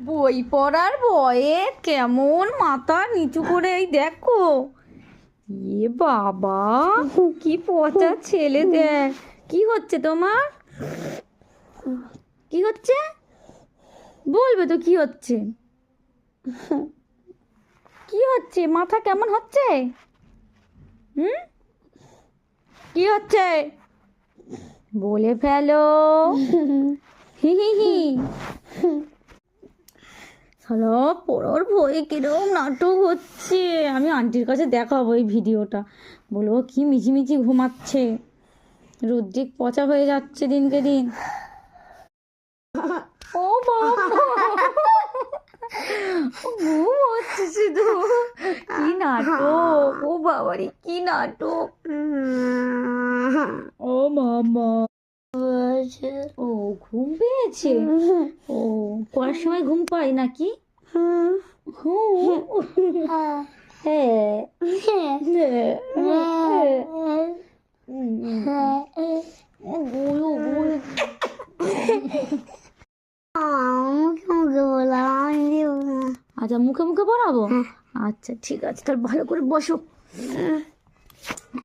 বই পড়ার ভয়ে কেমন মাথা নিচু করে এই দেখো। এ বাবা, কি পচা ছেলে দেখ। কি হচ্ছে তোমার? কি হচ্ছে বলবে তো? কি হচ্ছে? কি হচ্ছে? মাথা কেমন হচ্ছে? হুম, কি হচ্ছে বলে ফেলো। হি হি হি। শালা পড়ার ভয়ে কিরম নাটক হচ্ছে। আমি আন্টির কাছে দেখাবো এই ভিডিওটা, বলবো কি মিচিমিচি ঘুমাচ্ছে, রুদ্রিক পচা হয়ে যাচ্ছে দিনকে দিন। ও বাবা, ঘুম হচ্ছে শুধু। কি নাটক, ও বাবারে কি নাটক। ও মামা, ও ঘুম পেয়েছে। ও পড়ার সময় ঘুম পায় নাকি? আচ্ছা, মুখে মুখে পড়াবো। আচ্ছা ঠিক আছে, তাহলে ভালো করে বসো।